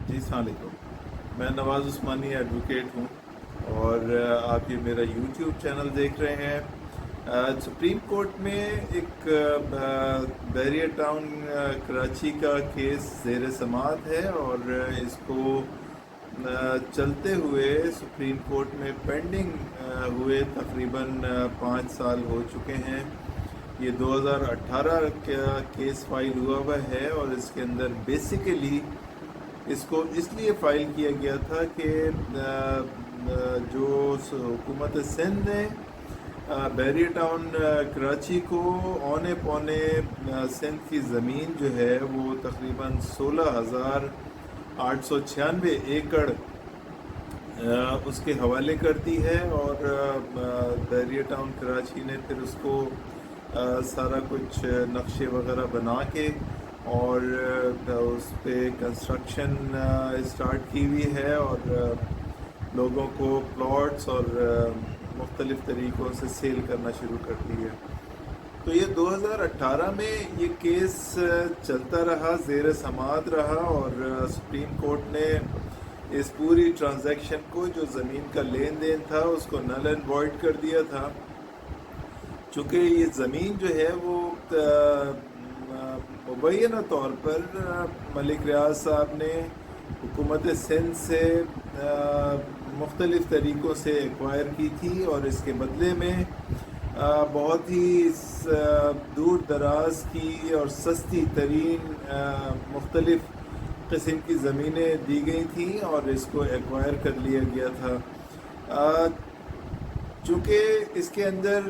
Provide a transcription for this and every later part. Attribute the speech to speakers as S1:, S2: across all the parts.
S1: جی السلام علیکم، میں نواز عثمانی ایڈوکیٹ ہوں اور آپ یہ میرا یوٹیوب چینل دیکھ رہے ہیں۔ سپریم کورٹ میں ایک بیریئر ٹاؤن کراچی کا کیس زیر سماعت ہے اور اس کو چلتے ہوئے سپریم کورٹ میں پینڈنگ ہوئے تقریباً 5 سال ہو چکے ہیں۔ یہ 2018 کا کیس فائل ہوا ہے اور اس کے اندر بیسیکلی اس کو اس لیے فائل کیا گیا تھا کہ جو حکومت سندھ نے بیریئر ٹاؤن کراچی کو اونے پونے سندھ کی زمین جو ہے وہ تقریباً 16,896 ایکڑ اس کے حوالے کر دی ہے اور بیریئر ٹاؤن کراچی نے پھر اس کو سارا کچھ نقشے وغیرہ بنا کے اور اس پہ کنسٹرکشن اسٹارٹ کی ہوئی ہے اور لوگوں کو پلاٹس اور مختلف طریقوں سے سیل کرنا شروع کر دی ہے۔ تو یہ 2018 میں یہ کیس چلتا رہا، زیر سماعت رہا اور سپریم کورٹ نے اس پوری ٹرانزیکشن کو جو زمین کا لین دین تھا اس کو نل اینڈ وائڈ کر دیا تھا۔ چونکہ یہ زمین جو ہے وہ مبینہ طور پر ملک ریاض صاحب نے حکومت سندھ سے مختلف طریقوں سے ایکوائر کی تھی اور اس کے بدلے میں بہت ہی دور دراز کی اور سستی ترین مختلف قسم کی زمینیں دی گئی تھیں اور اس کو ایکوائر کر لیا گیا تھا۔ چونکہ اس کے اندر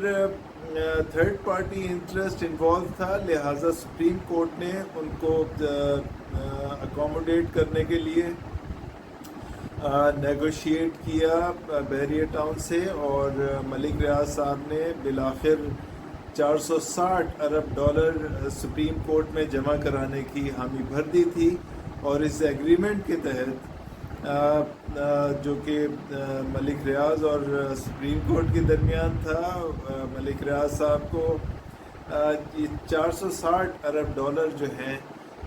S1: تھرڈ پارٹی انٹرسٹ انوالو تھا، لہٰذا سپریم کورٹ نے ان کو اکوموڈیٹ کرنے کے لیے نیگوشیٹ کیا بیریئر ٹاؤن سے اور ملک ریاض صاحب نے بالآخر $460 ارب سپریم کورٹ میں جمع کرانے کی حامی بھر دی تھی اور اس ایگریمنٹ کے تحت جو کہ ملک ریاض اور سپریم کورٹ کے درمیان تھا، ملک ریاض صاحب کو یہ $460 ارب جو ہیں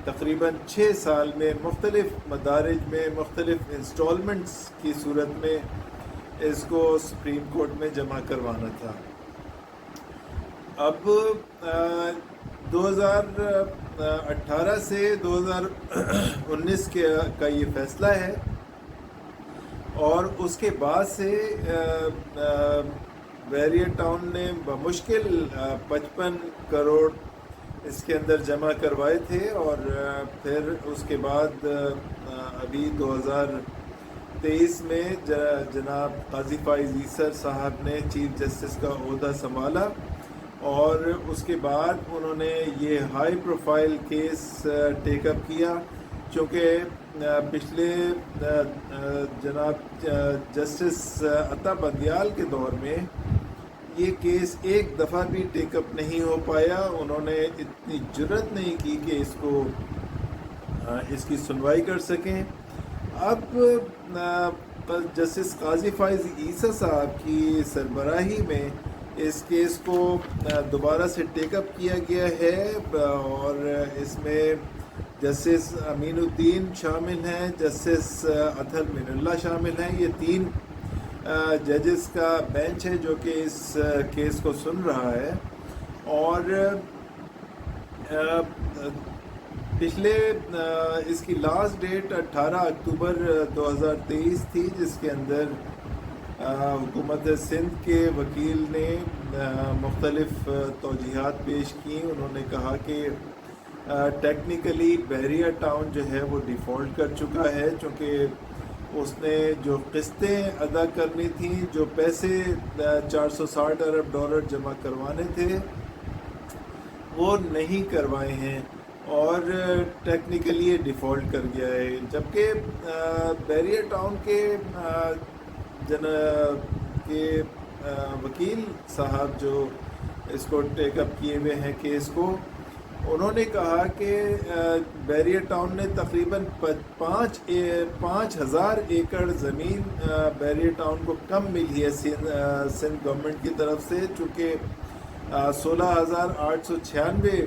S1: تقریباً 6 سال میں مختلف مدارج میں مختلف انسٹالمنٹس کی صورت میں اس کو سپریم کورٹ میں جمع کروانا تھا۔ اب 2018 سے 2019 کا یہ فیصلہ ہے اور اس کے بعد سے بیریئر ٹاؤن نے بمشکل 55 کروڑ اس کے اندر جمع کروائے تھے اور پھر اس کے بعد ابھی 2023 میں جناب قاضی فائز عیسر صاحب نے چیف جسٹس کا عہدہ سنبھالا اور اس کے بعد انہوں نے یہ ہائی پروفائل کیس ٹیک اپ کیا، چونکہ پچھلے جناب جسٹس عطا بندیال کے دور میں یہ کیس ایک دفعہ بھی ٹیک اپ نہیں ہو پایا۔ انہوں نے اتنی جرات نہیں کی کہ اس کی سنوائی کر سکیں۔ اب جسٹس قاضی فائز عیسیٰ صاحب کی سربراہی میں اس کیس کو دوبارہ سے ٹیک اپ کیا گیا ہے اور اس میں جسٹس امین الدین شامل ہیں، جسٹس اطہر من اللہ شامل ہیں۔ یہ 3 ججز کا بینچ ہے جو کہ اس کیس کو سن رہا ہے اور پچھلے اس کی لاسٹ ڈیٹ 18 اکتوبر 2023 تھی، جس کے اندر حکومت سندھ کے وکیل نے مختلف توجیحات پیش کی۔ انہوں نے کہا کہ ٹیکنیکلی بیریئر ٹاؤن جو ہے وہ ڈیفالٹ کر چکا ہے، چونکہ اس نے جو قسطیں ادا کرنی تھیں، جو پیسے $460 ارب جمع کروانے تھے وہ نہیں کروائے ہیں اور ٹیکنیکلی یہ ڈیفالٹ کر گیا ہے۔ جبکہ بیریئر ٹاؤن کے وکیل صاحب جو اس کو ٹیک اپ کیے ہوئے ہیں کیس کو، انہوں نے کہا کہ بیریئر ٹاؤن نے تقریباً 5,000 ایکڑ زمین بیریئر ٹاؤن کو کم ملی ہے سندھ گورنمنٹ کی طرف سے، چونکہ 16,896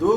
S1: 2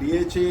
S1: DHA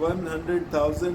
S1: 100,000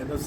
S1: NOC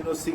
S1: NOC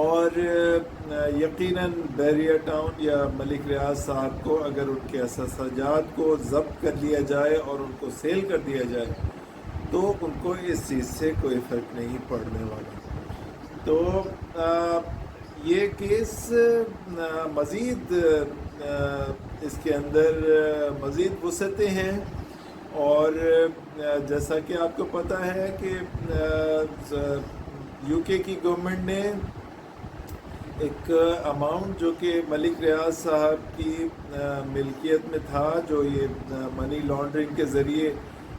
S1: اور یقیناً بیریئر ٹاؤن یا ملک ریاض صاحب کو اگر ان کے اثاثات کو ضبط کر لیا جائے اور ان کو سیل کر دیا جائے تو ان کو اس چیز سے کوئی فرق نہیں پڑنے والا. تو یہ کیس مزید اس کے اندر مزید وسعتیں ہیں، اور جیسا کہ آپ کو پتہ ہے کہ یو کے کی گورنمنٹ نے ایک اماؤنٹ جو کہ ملک ریاض صاحب کی ملکیت میں تھا، جو یہ منی لانڈرنگ کے ذریعے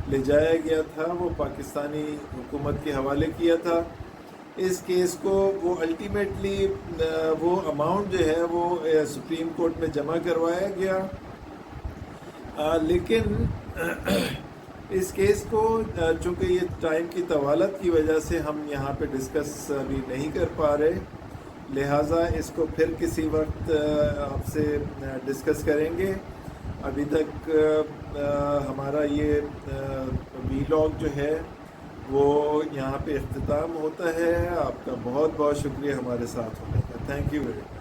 S1: لے جایا گیا تھا، وہ پاکستانی حکومت کے حوالے کیا تھا. اس کیس کو وہ الٹیمیٹلی وہ اماؤنٹ جو ہے وہ سپریم کورٹ میں جمع کروایا گیا، لیکن اس کیس کو چونکہ یہ ٹائم کی طوالت کی وجہ سے ہم یہاں پہ ڈسکس ابھی نہیں کر پا رہے، لہٰذا اس کو پھر کسی وقت آپ سے ڈسکس کریں گے. ابھی تک ہمارا یہ ویلاگ جو ہے وہ یہاں پہ اختتام ہوتا ہے. آپ کا بہت بہت شکریہ ہمارے ساتھ ہونے کا. Thank you very much.